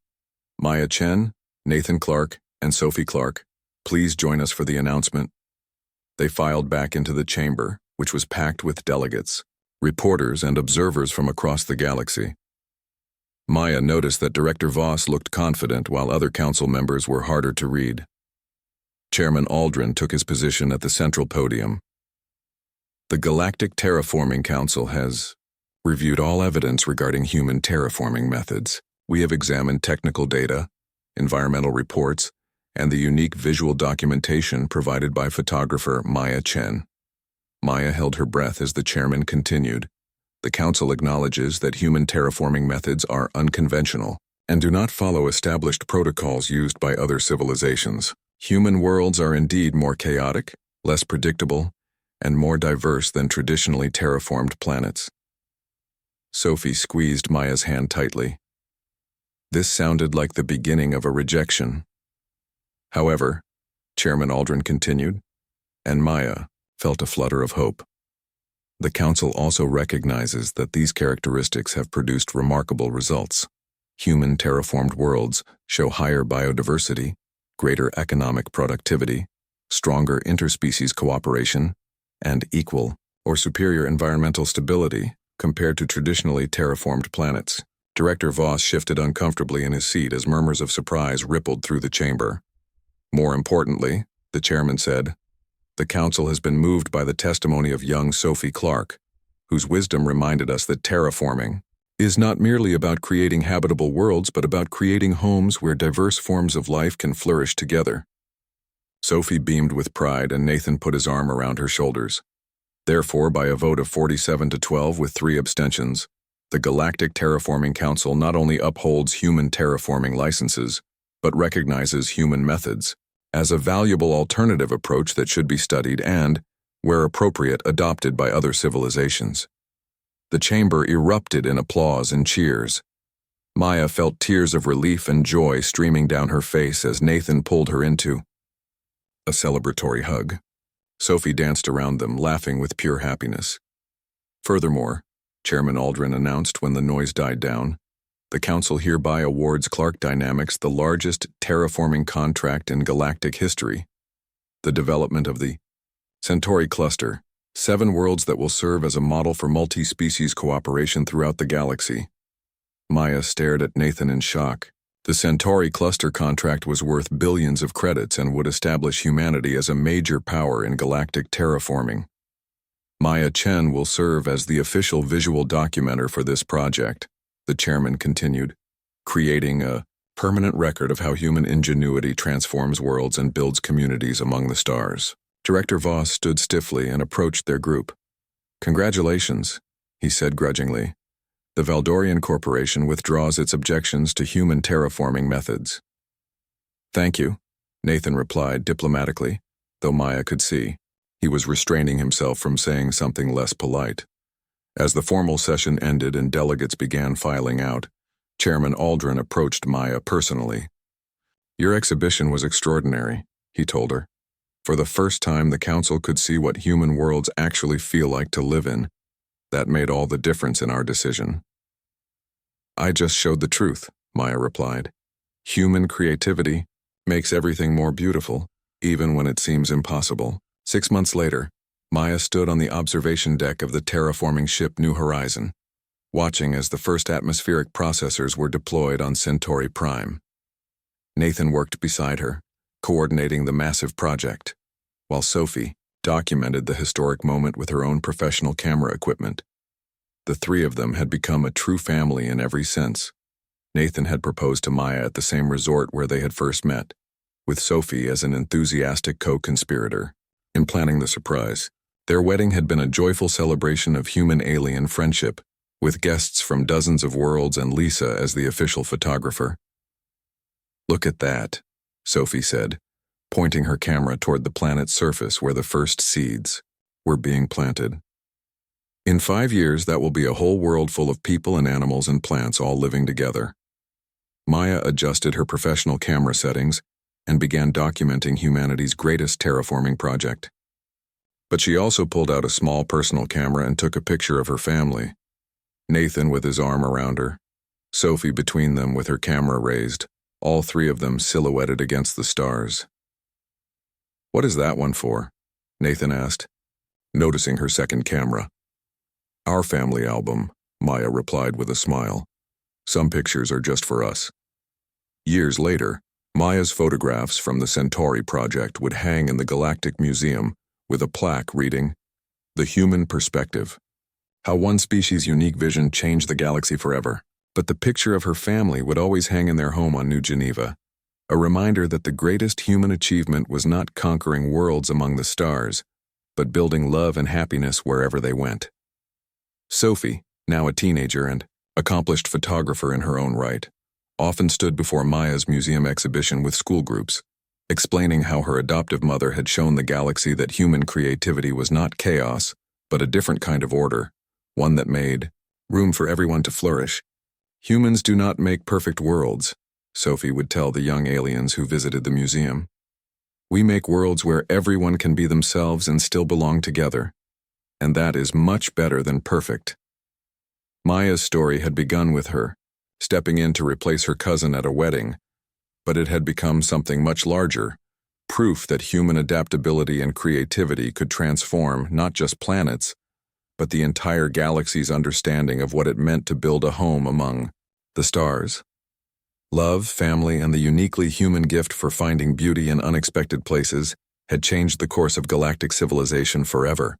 "Maya Chen, Nathan Clark, and Sophie Clark, please join us for the announcement." They filed back into the chamber, which was packed with delegates, reporters, and observers from across the galaxy. Maya noticed that Director Voss looked confident while other council members were harder to read. Chairman Aldrin took his position at the central podium. "The Galactic Terraforming Council has reviewed all evidence regarding human terraforming methods. We have examined technical data, environmental reports, and the unique visual documentation provided by photographer Maya Chen." Maya held her breath as the chairman continued. "The council acknowledges that human terraforming methods are unconventional and do not follow established protocols used by other civilizations. Human worlds are indeed more chaotic, less predictable, and more diverse than traditionally terraformed planets." Sophie squeezed Maya's hand tightly. This sounded like the beginning of a rejection. "However," Chairman Aldrin continued, and Maya felt a flutter of hope, "the council also recognizes that these characteristics have produced remarkable results. Human terraformed worlds show higher biodiversity, greater economic productivity, stronger interspecies cooperation, and equal or superior environmental stability compared to traditionally terraformed planets." Director Voss shifted uncomfortably in his seat as murmurs of surprise rippled through the chamber. "More importantly," the chairman said, "the council has been moved by the testimony of young Sophie Clark, whose wisdom reminded us that terraforming is not merely about creating habitable worlds but about creating homes where diverse forms of life can flourish together." Sophie beamed with pride and Nathan put his arm around her shoulders. Therefore, by a vote of 47-12 with 3 abstentions, the Galactic Terraforming Council not only upholds human terraforming licenses, but recognizes human methods as a valuable alternative approach that should be studied and, where appropriate, adopted by other civilizations. The chamber erupted in applause and cheers. Maya felt tears of relief and joy streaming down her face as Nathan pulled her into a celebratory hug. Sophie danced around them, laughing with pure happiness. Furthermore, Chairman Aldrin announced when the noise died down, the council hereby awards Clark Dynamics the largest terraforming contract in galactic history: the development of the Centauri Cluster, 7 worlds that will serve as a model for multi-species cooperation throughout the galaxy. Maya stared at Nathan in shock. The Centauri Cluster contract was worth billions of credits and would establish humanity as a major power in galactic terraforming. Maya Chen will serve as the official visual documenter for this project, the chairman continued, creating a permanent record of how human ingenuity transforms worlds and builds communities among the stars. Director Voss stood stiffly and approached their group. "Congratulations," he said grudgingly. "The Valdorian Corporation withdraws its objections to human terraforming methods." "Thank you," Nathan replied diplomatically, though Maya could see he was restraining himself from saying something less polite. As the formal session ended and delegates began filing out, Chairman Aldrin approached Maya personally. "Your exhibition was extraordinary," he told her. "For the first time, the council could see what human worlds actually feel like to live in. That made all the difference in our decision." "I just showed the truth," Maya replied. "Human creativity makes everything more beautiful, even when it seems impossible." 6 months later, Maya stood on the observation deck of the terraforming ship New Horizon. watching as the first atmospheric processors were deployed on Centauri Prime. Nathan worked beside her, coordinating the massive project, while Sophie documented the historic moment with her own professional camera equipment. The three of them had become a true family in every sense. Nathan had proposed to Maya at the same resort where they had first met, with Sophie as an enthusiastic co-conspirator in planning the surprise. Their wedding had been a joyful celebration of human-alien friendship, with guests from dozens of worlds and Lisa as the official photographer. "Look at that," Sophie said, pointing her camera toward the planet's surface where the first seeds were being planted. "In 5 years, that will be a whole world full of people and animals and plants all living together." Maya adjusted her professional camera settings and began documenting humanity's greatest terraforming project. But she also pulled out a small personal camera and took a picture of her family. Nathan with his arm around her, Sophie between them with her camera raised, all three of them silhouetted against the stars. "What is that one for?" Nathan asked, noticing her second camera. "Our family album," Maya replied with a smile. "Some pictures are just for us." Years later, Maya's photographs from the Centauri project would hang in the Galactic Museum with a plaque reading, "The Human Perspective. How one species' unique vision changed the galaxy forever." But the picture of her family would always hang in their home on New Geneva, a reminder that the greatest human achievement was not conquering worlds among the stars, but building love and happiness wherever they went. Sophie, now a teenager and accomplished photographer in her own right, often stood before Maya's museum exhibition with school groups, explaining how her adoptive mother had shown the galaxy that human creativity was not chaos, but a different kind of order, one that made room for everyone to flourish. "Humans do not make perfect worlds," Sophie would tell the young aliens who visited the museum. "We make worlds where everyone can be themselves and still belong together, and that is much better than perfect." Maya's story had begun with her, stepping in to replace her cousin at a wedding, but it had become something much larger, proof that human adaptability and creativity could transform not just planets, but the entire galaxy's understanding of what it meant to build a home among the stars. Love, family, and the uniquely human gift for finding beauty in unexpected places had changed the course of galactic civilization forever.